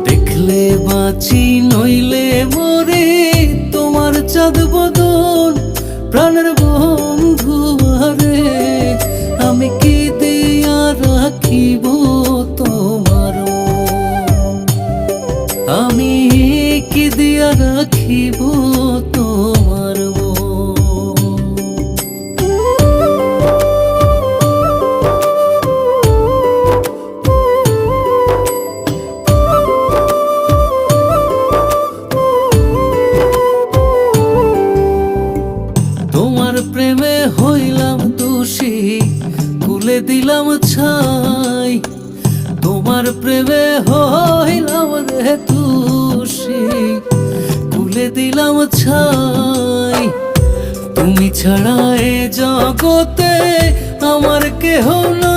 দেখলে বাঁচি নইলে মরে, তোমার চাঁদ বদন প্রাণের বন্ধু আরে। আমি কি দিয়া রাখিব তোমার মন, আমি কি দিয়া রাখিব তোমার মন। তোমার প্রেমে হইলাম দোষী, কুলে দিলাম ছাই। তোমার প্রেমে হইলাম রে দোষী, কুলে দিলাম ছাই। তুমি ছাড়া এ জগতে আমার কেহ না।